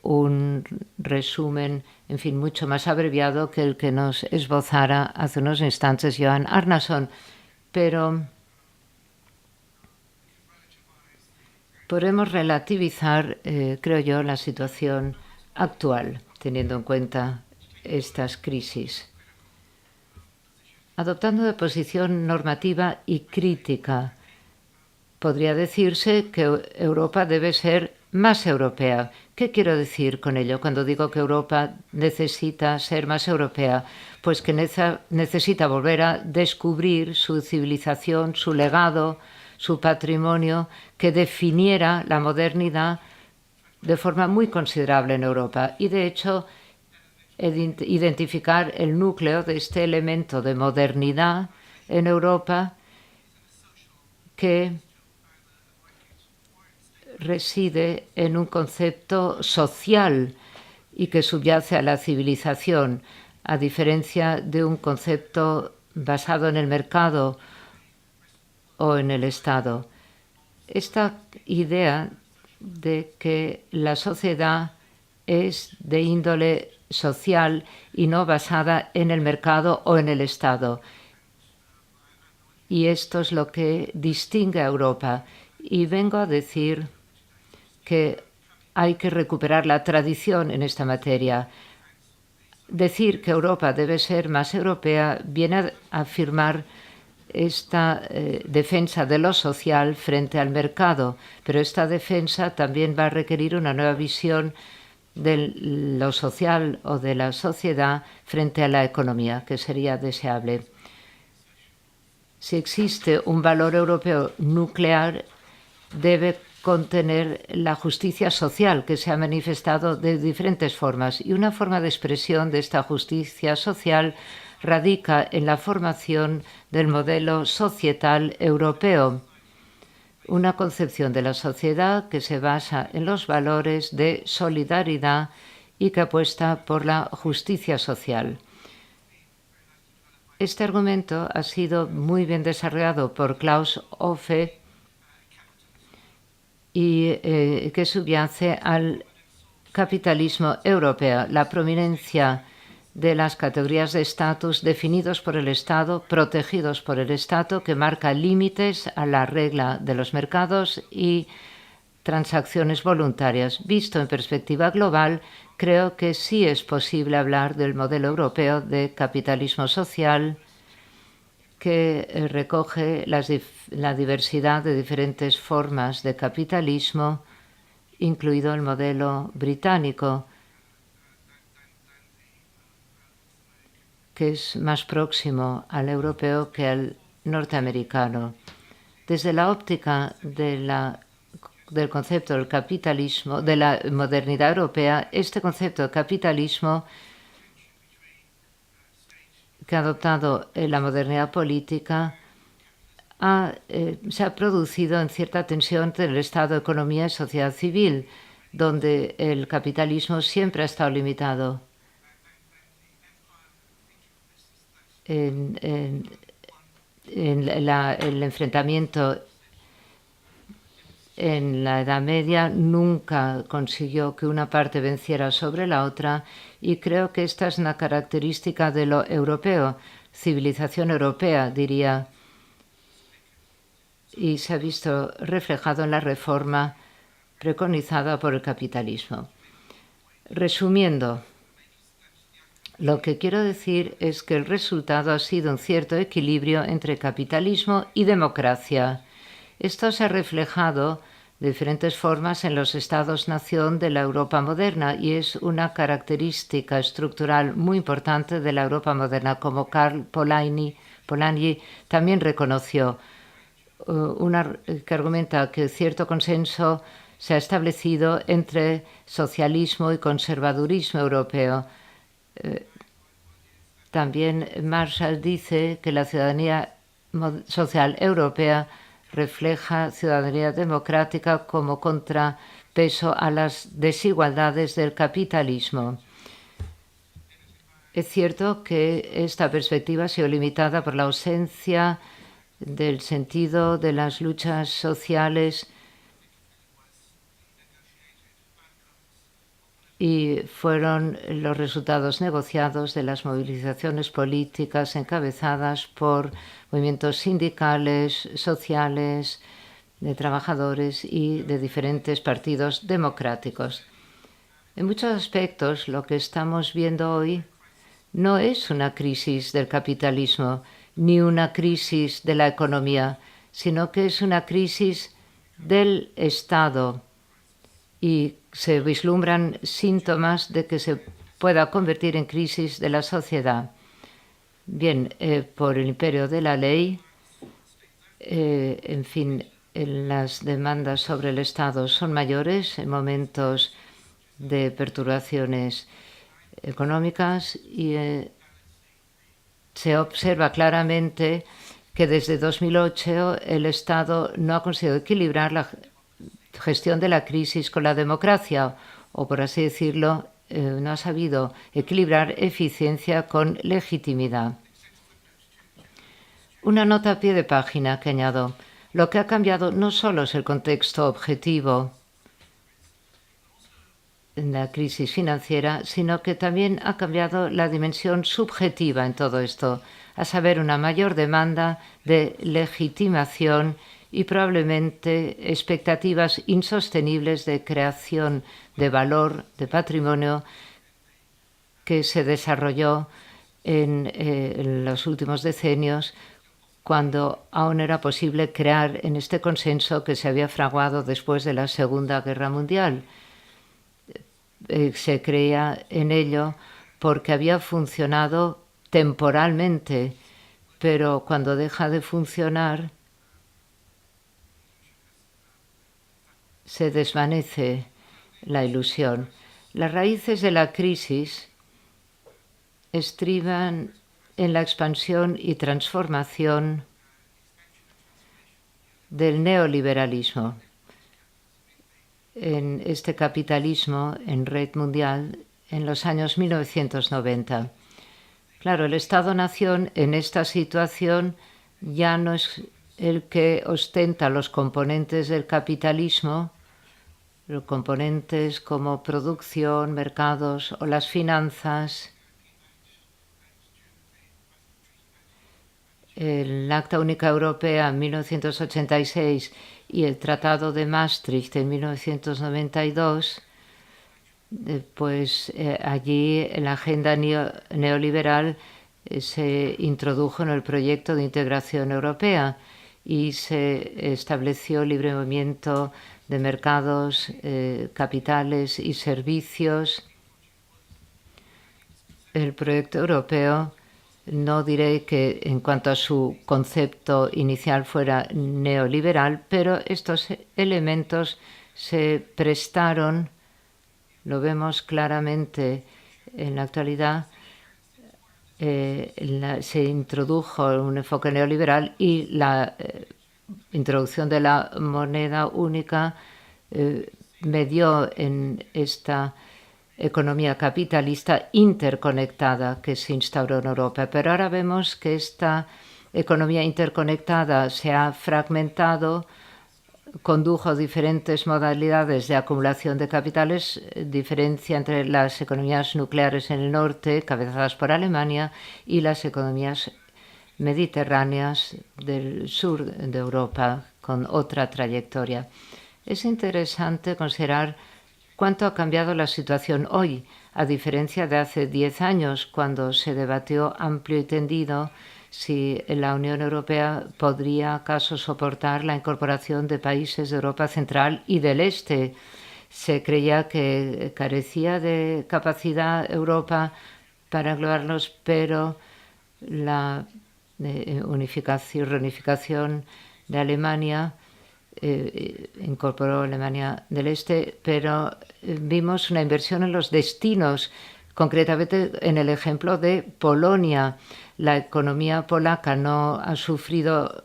un resumen, en fin, mucho más abreviado que el que nos esbozara hace unos instantes Johan Arnason, pero podemos relativizar, creo yo, la situación actual, teniendo en cuenta estas crisis, adoptando una posición normativa y crítica. Podría decirse que Europa debe ser más europea. ¿Qué quiero decir con ello cuando digo que Europa necesita ser más europea? Pues que necesita volver a descubrir su civilización, su legado, su patrimonio, que definiera la modernidad de forma muy considerable en Europa. Y de hecho, identificar el núcleo de este elemento de modernidad en Europa que reside en un concepto social y que subyace a la civilización, a diferencia de un concepto basado en el mercado o en el Estado. Esta idea de que la sociedad es de índole social y no basada en el mercado o en el Estado. Y esto es lo que distingue a Europa. Y vengo a decir que hay que recuperar la tradición en esta materia. Decir que Europa debe ser más europea viene a afirmar esta defensa de lo social frente al mercado, pero esta defensa también va a requerir una nueva visión de lo social o de la sociedad frente a la economía, que sería deseable. Si existe un valor europeo nuclear, debe contener la justicia social, que se ha manifestado de diferentes formas. Y una forma de expresión de esta justicia social radica en la formación del modelo societal europeo, una concepción de la sociedad que se basa en los valores de solidaridad y que apuesta por la justicia social. Este argumento ha sido muy bien desarrollado por Klaus Hofe y que subyace al capitalismo europeo, la prominencia de las categorías de estatus definidos por el Estado, protegidos por el Estado, que marca límites a la regla de los mercados y transacciones voluntarias. Visto en perspectiva global, creo que sí es posible hablar del modelo europeo de capitalismo social que recoge la diversidad de diferentes formas de capitalismo, incluido el modelo británico, que es más próximo al europeo que al norteamericano. Desde la óptica del concepto del capitalismo, de la modernidad europea, este concepto de capitalismo que ha adoptado la modernidad política se ha producido en cierta tensión entre el Estado, economía y sociedad civil, donde el capitalismo siempre ha estado limitado en el enfrentamiento en la Edad Media. Nunca consiguió que una parte venciera sobre la otra, y creo que esta es una característica de lo europeo, civilización europea, diría, y se ha visto reflejado en la reforma preconizada por el capitalismo. Resumiendo, lo que quiero decir es que el resultado ha sido un cierto equilibrio entre capitalismo y democracia. Esto se ha reflejado de diferentes formas en los estados-nación de la Europa moderna y es una característica estructural muy importante de la Europa moderna, como Karl Polanyi también reconoció, que argumenta que cierto consenso se ha establecido entre socialismo y conservadurismo europeo. También Marshall dice que la ciudadanía social europea refleja ciudadanía democrática como contrapeso a las desigualdades del capitalismo. Es cierto que esta perspectiva ha sido limitada por la ausencia del sentido de las luchas sociales y fueron los resultados negociados de las movilizaciones políticas encabezadas por movimientos sindicales, sociales, de trabajadores y de diferentes partidos democráticos. En muchos aspectos, lo que estamos viendo hoy no es una crisis del capitalismo ni una crisis de la economía, sino que es una crisis del Estado, y se vislumbran síntomas de que se pueda convertir en crisis de la sociedad. Bien, por el imperio de la ley, en fin, las demandas sobre el Estado son mayores en momentos de perturbaciones económicas y se observa claramente que desde 2008 el Estado no ha conseguido equilibrar la gestión de la crisis con la democracia, o por así decirlo, no ha sabido equilibrar eficiencia con legitimidad. Una nota a pie de página que añado. Lo que ha cambiado no solo es el contexto objetivo en la crisis financiera, sino que también ha cambiado la dimensión subjetiva en todo esto, a saber, una mayor demanda de legitimación y probablemente expectativas insostenibles de creación de valor, de patrimonio, que se desarrolló en los últimos decenios, cuando aún era posible crear en este consenso que se había fraguado después de la Segunda Guerra Mundial. Se creía en ello porque había funcionado temporalmente, pero cuando deja de funcionar, se desvanece la ilusión. Las raíces de la crisis estriban en la expansión y transformación del neoliberalismo, en este capitalismo en red mundial en los años 1990. Claro, el Estado-nación en esta situación ya no es el que ostenta los componentes del capitalismo, los componentes como producción, mercados o las finanzas. El Acta Única Europea en 1986 y el Tratado de Maastricht en 1992, allí la agenda neoliberal se introdujo en el proyecto de integración europea y se estableció libre movimiento de mercados, capitales y servicios. El proyecto europeo, no diré que en cuanto a su concepto inicial fuera neoliberal, pero estos elementos se prestaron, lo vemos claramente en la actualidad, se introdujo un enfoque neoliberal y la introducción de la moneda única medió en esta economía capitalista interconectada que se instauró en Europa. Pero ahora vemos que esta economía interconectada se ha fragmentado, condujo diferentes modalidades de acumulación de capitales, diferencia entre las economías nucleares en el norte, cabezadas por Alemania, y las economías mediterráneas del sur de Europa, con otra trayectoria. Es interesante considerar cuánto ha cambiado la situación hoy, a diferencia de hace 10 años, cuando se debatió amplio y tendido si la Unión Europea podría acaso soportar la incorporación de países de Europa Central y del Este. Se creía que carecía de capacidad Europa para englobarlos, pero la reunificación de Alemania incorporó Alemania del Este, pero vimos una inversión en los destinos, concretamente en el ejemplo de Polonia. La economía polaca no ha sufrido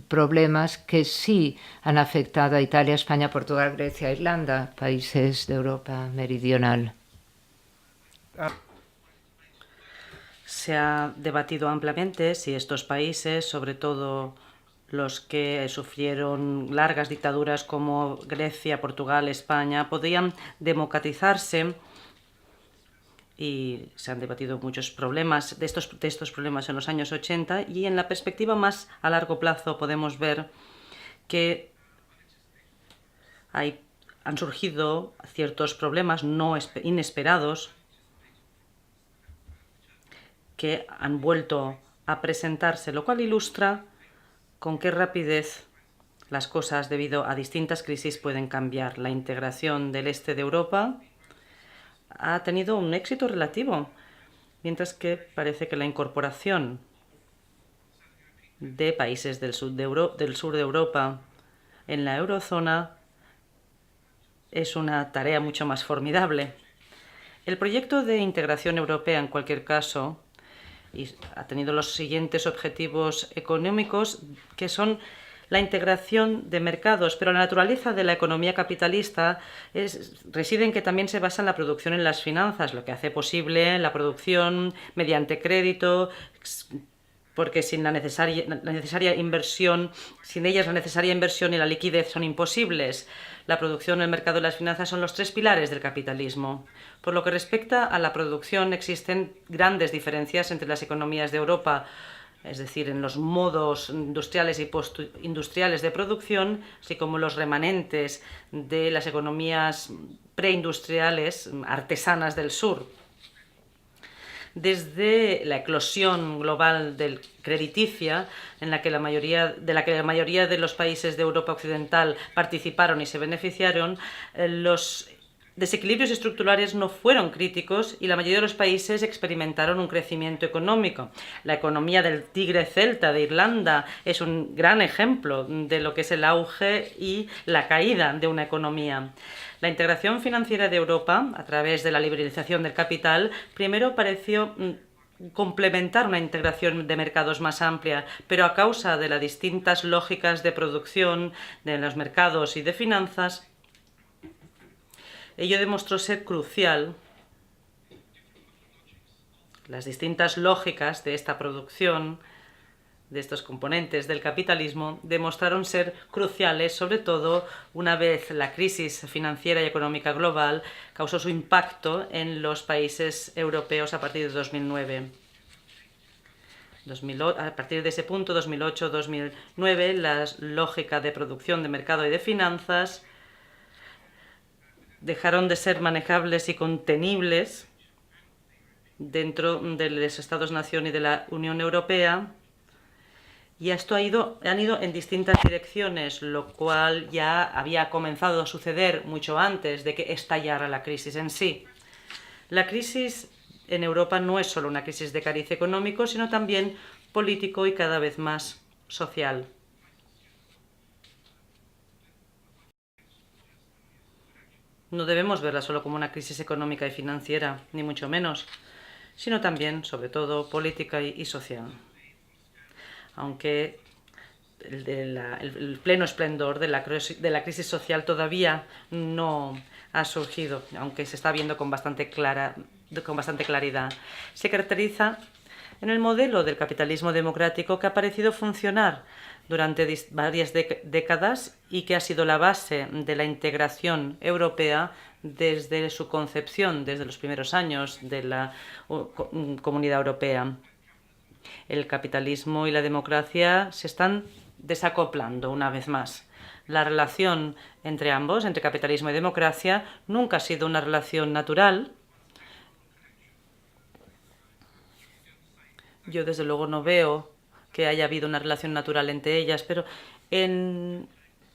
problemas que sí han afectado a Italia, España, Portugal, Grecia, Irlanda, países de Europa meridional. Se ha debatido ampliamente si estos países, sobre todo los que sufrieron largas dictaduras como Grecia, Portugal, España, podían democratizarse, y se han debatido muchos problemas de estos problemas en los años 80, y en la perspectiva más a largo plazo podemos ver que han surgido ciertos problemas no inesperados que han vuelto a presentarse, lo cual ilustra con qué rapidez las cosas debido a distintas crisis pueden cambiar. La integración del este de Europa ha tenido un éxito relativo, mientras que parece que la incorporación de países del sur de Europa en la eurozona es una tarea mucho más formidable. El proyecto de integración europea, en cualquier caso, y ha tenido los siguientes objetivos económicos, que son la integración de mercados, pero la naturaleza de la economía capitalista reside en que también se basa en la producción en las finanzas, lo que hace posible la producción mediante crédito, porque sin la necesaria inversión, sin ellas la necesaria inversión y la liquidez son imposibles. La producción, el mercado y las finanzas son los tres pilares del capitalismo. Por lo que respecta a la producción, existen grandes diferencias entre las economías de Europa, es decir, en los modos industriales y postindustriales de producción, así como los remanentes de las economías preindustriales artesanas del sur. Desde la eclosión global del crediticia, de la que la mayoría de los países de Europa Occidental participaron y se beneficiaron, los desequilibrios estructurales no fueron críticos y la mayoría de los países experimentaron un crecimiento económico. La economía del tigre celta de Irlanda es un gran ejemplo de lo que es el auge y la caída de una economía. La integración financiera de Europa, a través de la liberalización del capital, primero pareció complementar una integración de mercados más amplia, pero a causa de las distintas lógicas de producción de los mercados y de finanzas, ello demostró ser crucial. Las distintas lógicas de esta producción, de estos componentes del capitalismo, demostraron ser cruciales, sobre todo una vez la crisis financiera y económica global causó su impacto en los países europeos a partir de 2009. A partir de ese punto, 2008-2009, la lógica de producción de mercado y de finanzas dejaron de ser manejables y contenibles dentro de los Estados-nación y de la Unión Europea, y esto han ido en distintas direcciones, lo cual ya había comenzado a suceder mucho antes de que estallara la crisis en sí. La crisis en Europa no es solo una crisis de cariz económico, sino también político y cada vez más social. No debemos verla solo como una crisis económica y financiera, ni mucho menos, sino también, sobre todo, política y social. Aunque el pleno esplendor de la crisis social todavía no ha surgido, aunque se está viendo con bastante claridad. Se caracteriza en el modelo del capitalismo democrático que ha parecido funcionar durante varias décadas y que ha sido la base de la integración europea desde su concepción, desde los primeros años de la Comunidad Europea. El capitalismo y la democracia se están desacoplando una vez más. La relación entre ambos, entre capitalismo y democracia, nunca ha sido una relación natural. Yo, desde luego, no veo que haya habido una relación natural entre ellas, pero en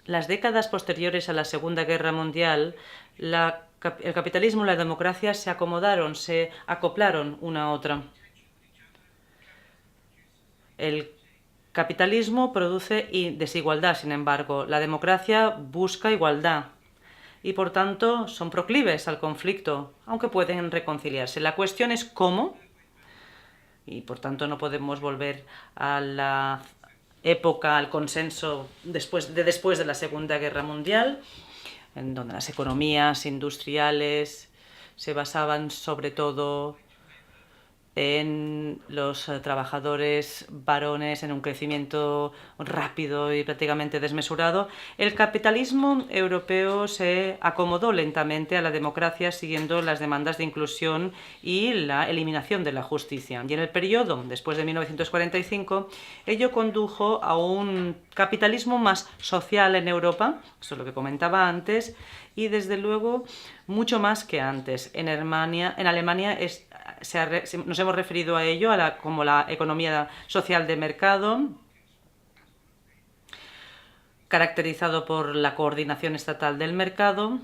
las décadas posteriores a la Segunda Guerra Mundial, el capitalismo y la democracia se acomodaron, se acoplaron una a otra. El capitalismo produce desigualdad, sin embargo. La democracia busca igualdad y, por tanto, son proclives al conflicto, aunque pueden reconciliarse. La cuestión es cómo, y por tanto no podemos volver a la época, al consenso después de la Segunda Guerra Mundial, en donde las economías industriales se basaban sobre todo en los trabajadores varones, en un crecimiento rápido y prácticamente desmesurado. El capitalismo europeo se acomodó lentamente a la democracia siguiendo las demandas de inclusión y la eliminación de la justicia. Y en el periodo después de 1945, ello condujo a un capitalismo más social en Europa, eso es lo que comentaba antes, y desde luego mucho más que antes. En Alemania nos hemos referido a ello como la economía social de mercado, caracterizado por la coordinación estatal del mercado,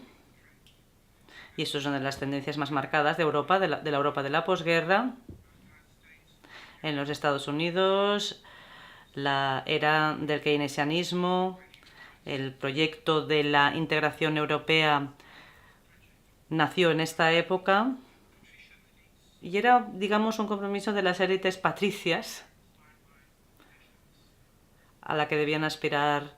y eso es una de las tendencias más marcadas de Europa, de la Europa de la posguerra. En los Estados Unidos, la era del keynesianismo, el proyecto de la integración europea nació en esta época, Y era, digamos, un compromiso de las élites patricias a la que debían aspirar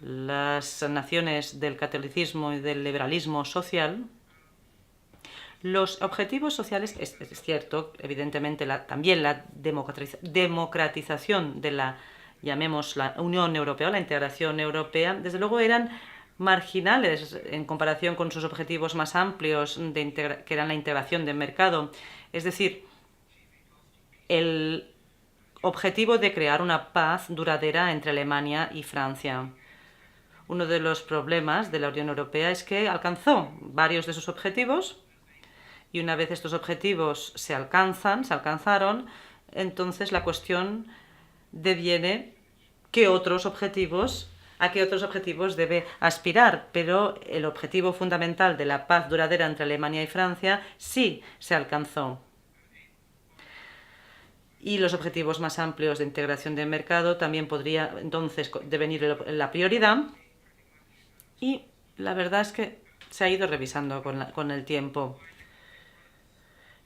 las naciones del catolicismo y del liberalismo social. Los objetivos sociales, es cierto, evidentemente también la democratización de la, llamemos la Unión Europea, la integración europea, desde luego eran marginales en comparación con sus objetivos más amplios, que eran la integración del mercado. Es decir, el objetivo de crear una paz duradera entre Alemania y Francia. Uno de los problemas de la Unión Europea es que alcanzó varios de sus objetivos, y una vez estos objetivos se alcanzaron, entonces la cuestión deviene a qué otros objetivos debe aspirar. Pero el objetivo fundamental de la paz duradera entre Alemania y Francia sí se alcanzó. Y los objetivos más amplios de integración del mercado también podría entonces devenir la prioridad. Y la verdad es que se ha ido revisando con el tiempo.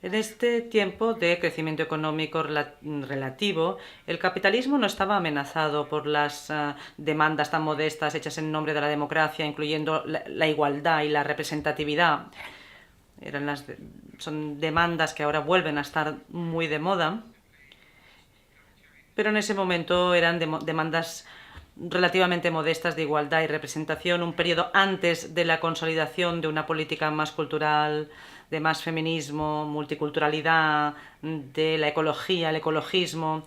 En este tiempo de crecimiento económico relativo, el capitalismo no estaba amenazado por las demandas tan modestas hechas en nombre de la democracia, incluyendo la igualdad y la representatividad. Son demandas que ahora vuelven a estar muy de moda, pero en ese momento eran demandas relativamente modestas de igualdad y representación, un periodo antes de la consolidación de una política más cultural, de más feminismo, multiculturalidad, de la ecología, el ecologismo,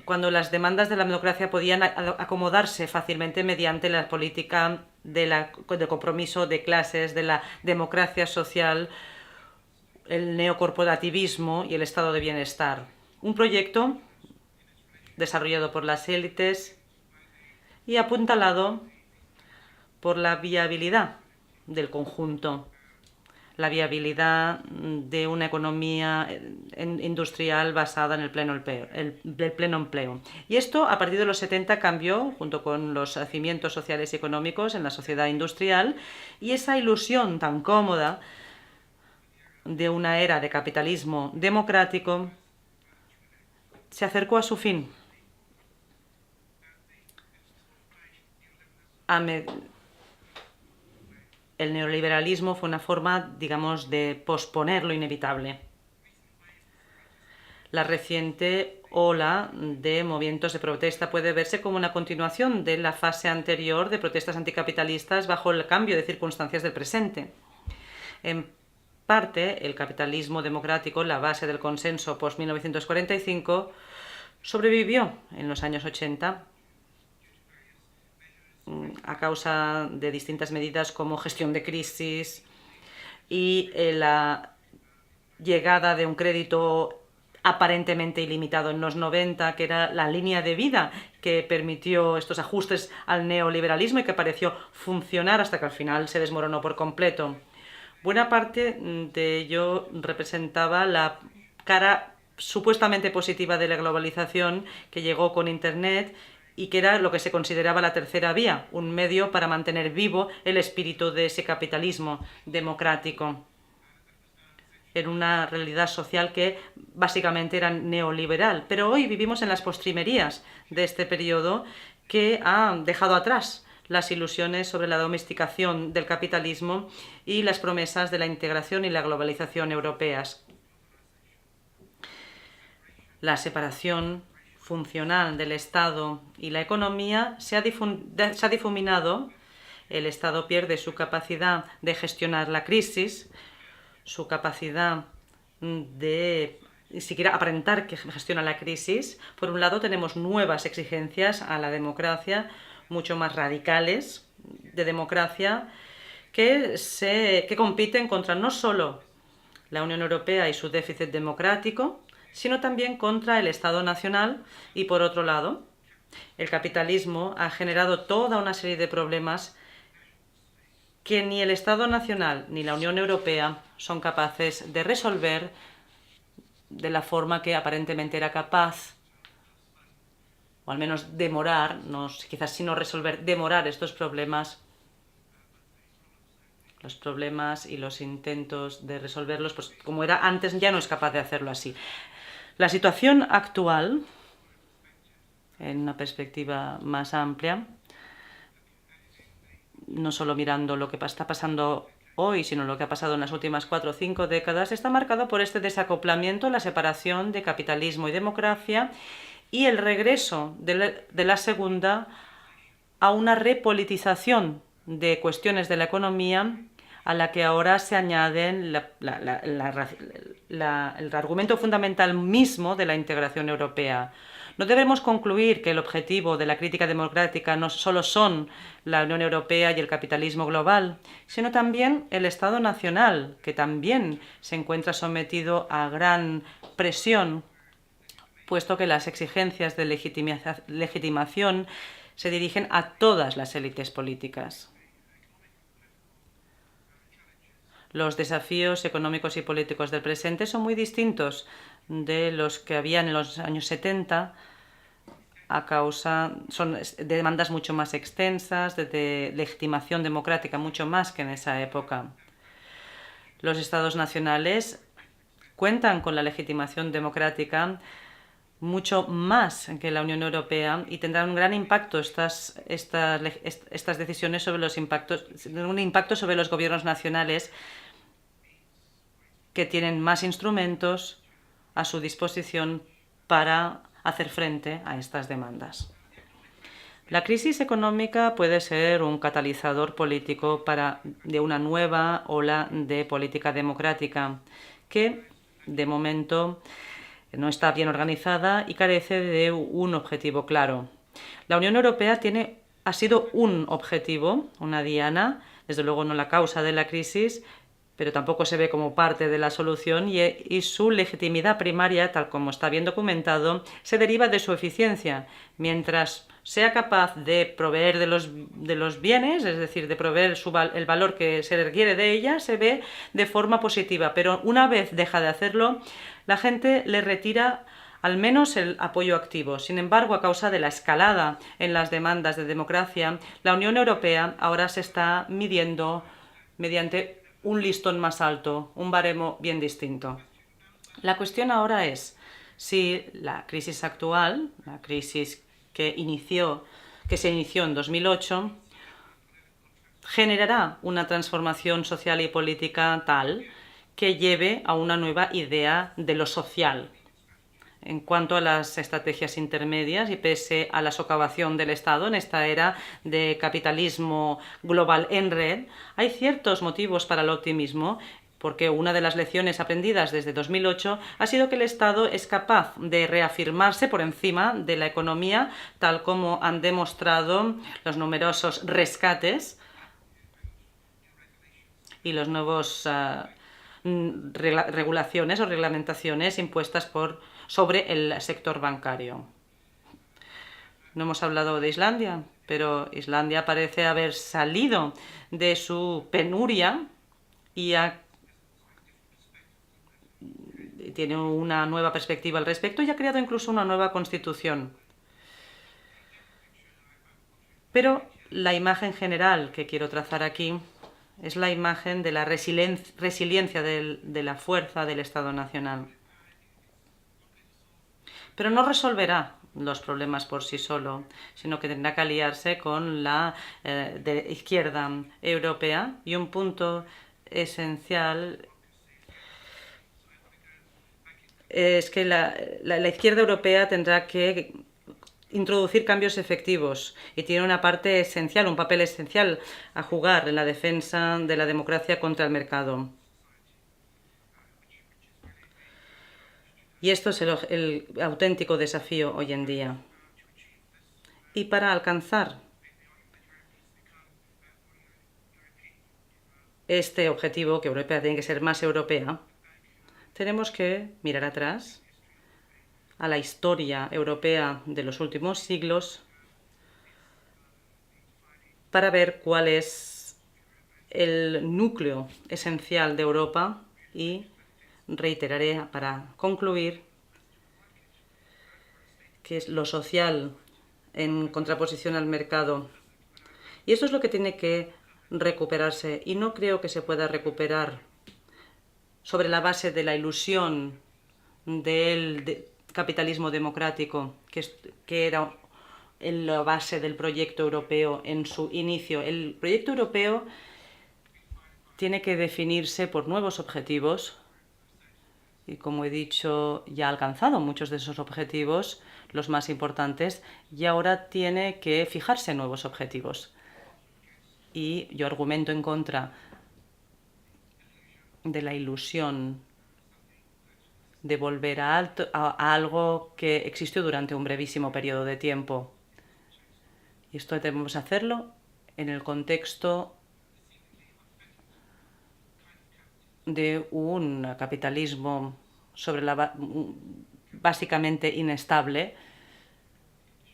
cuando las demandas de la democracia podían acomodarse fácilmente mediante la política de compromiso de clases, de la democracia social, el neocorporativismo y el estado de bienestar. Un proyecto desarrollado por las élites y apuntalado por la viabilidad del conjunto, la viabilidad de una economía industrial basada en el pleno empleo. Y esto, a partir de los 70, cambió junto con los cimientos sociales y económicos en la sociedad industrial, y esa ilusión tan cómoda de una era de capitalismo democrático se acercó a su fin. El neoliberalismo fue una forma, digamos, de posponer lo inevitable. La reciente ola de movimientos de protesta puede verse como una continuación de la fase anterior de protestas anticapitalistas bajo el cambio de circunstancias del presente. En parte, el capitalismo democrático, la base del consenso post-1945, sobrevivió en los años 80 a causa de distintas medidas como gestión de crisis y la llegada de un crédito aparentemente ilimitado en los 90, que era la línea de vida que permitió estos ajustes al neoliberalismo y que pareció funcionar hasta que al final se desmoronó por completo. Buena parte de ello representaba la cara supuestamente positiva de la globalización que llegó con Internet y que era lo que se consideraba la tercera vía, un medio para mantener vivo el espíritu de ese capitalismo democrático en una realidad social que básicamente era neoliberal. Pero hoy vivimos en las postrimerías de este periodo que ha dejado atrás las ilusiones sobre la domesticación del capitalismo y las promesas de la integración y la globalización europeas. La separación funcional del Estado y la economía se ha difuminado. El Estado pierde su capacidad de gestionar la crisis, su capacidad de siquiera aparentar que gestiona la crisis. Por un lado, tenemos nuevas exigencias a la democracia, mucho más radicales de democracia, que compiten contra no solo la Unión Europea y su déficit democrático, sino también contra el Estado nacional. Y por otro lado, el capitalismo ha generado toda una serie de problemas que ni el Estado nacional ni la Unión Europea son capaces de resolver de la forma que aparentemente era capaz, o al menos demorar, quizás si no resolver, demorar estos problemas los problemas y los intentos de resolverlos, pues como era antes, ya no es capaz de hacerlo así. La situación actual, en una perspectiva más amplia, no solo mirando lo que está pasando hoy, sino lo que ha pasado en las últimas 4 o 5 décadas, está marcado por este desacoplamiento, la separación de capitalismo y democracia y el regreso de la segunda a una repolitización de cuestiones de la economía a la que ahora se añaden el argumento fundamental mismo de la integración europea. No debemos concluir que el objetivo de la crítica democrática no solo son la Unión Europea y el capitalismo global, sino también el Estado nacional, que también se encuentra sometido a gran presión, puesto que las exigencias de legitimación se dirigen a todas las élites políticas. Los desafíos económicos y políticos del presente son muy distintos de los que había en los años 70, son demandas mucho más extensas, de legitimación democrática mucho más que en esa época. Los estados nacionales cuentan con la legitimación democrática mucho más que la Unión Europea y tendrán un gran impacto estas decisiones sobre un impacto sobre los gobiernos nacionales, que tienen más instrumentos a su disposición para hacer frente a estas demandas. La crisis económica puede ser un catalizador político de una nueva ola de política democrática que, de momento, no está bien organizada y carece de un objetivo claro. La Unión Europea ha sido un objetivo, una diana, desde luego no la causa de la crisis, pero tampoco se ve como parte de la solución y su legitimidad primaria, tal como está bien documentado, se deriva de su eficiencia. Mientras sea capaz de proveer de los bienes, es decir, de proveer el valor que se requiere de ella, se ve de forma positiva. Pero una vez deja de hacerlo, la gente le retira al menos el apoyo activo. Sin embargo, a causa de la escalada en las demandas de democracia, la Unión Europea ahora se está midiendo mediante un listón más alto, un baremo bien distinto. La cuestión ahora es si la crisis actual, la crisis que se inició en 2008, generará una transformación social y política tal que lleve a una nueva idea de lo social. En cuanto a las estrategias intermedias y pese a la socavación del Estado en esta era de capitalismo global en red, hay ciertos motivos para el optimismo, porque una de las lecciones aprendidas desde 2008 ha sido que el Estado es capaz de reafirmarse por encima de la economía, tal como han demostrado los numerosos rescates y los nuevos regulaciones o reglamentaciones impuestas sobre el sector bancario. No hemos hablado de Islandia, pero Islandia parece haber salido de su penuria y tiene una nueva perspectiva al respecto y ha creado incluso una nueva constitución. Pero la imagen general que quiero trazar aquí es la imagen de la resiliencia de la fuerza del Estado nacional. Pero no resolverá los problemas por sí solo, sino que tendrá que aliarse con la de izquierda europea, y un punto esencial es que la izquierda europea tendrá que introducir cambios efectivos y tiene una parte esencial, un papel esencial a jugar en la defensa de la democracia contra el mercado. Y esto es el auténtico desafío hoy en día. Y para alcanzar este objetivo, que Europa tiene que ser más europea, tenemos que mirar atrás a la historia europea de los últimos siglos para ver cuál es el núcleo esencial de Europa y reiteraré para concluir que es lo social en contraposición al mercado. Y eso es lo que tiene que recuperarse. Y no creo que se pueda recuperar sobre la base de la ilusión del capitalismo democrático, que era la base del proyecto europeo en su inicio. El proyecto europeo tiene que definirse por nuevos objetivos y, como he dicho, ya ha alcanzado muchos de esos objetivos, los más importantes, y ahora tiene que fijarse nuevos objetivos. Y yo argumento en contra de la ilusión de volver a algo que existió durante un brevísimo periodo de tiempo. Y esto debemos hacerlo en el contexto de un capitalismo básicamente inestable,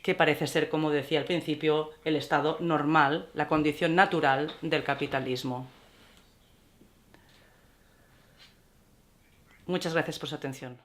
que parece ser, como decía al principio, el estado normal, la condición natural del capitalismo. Muchas gracias por su atención.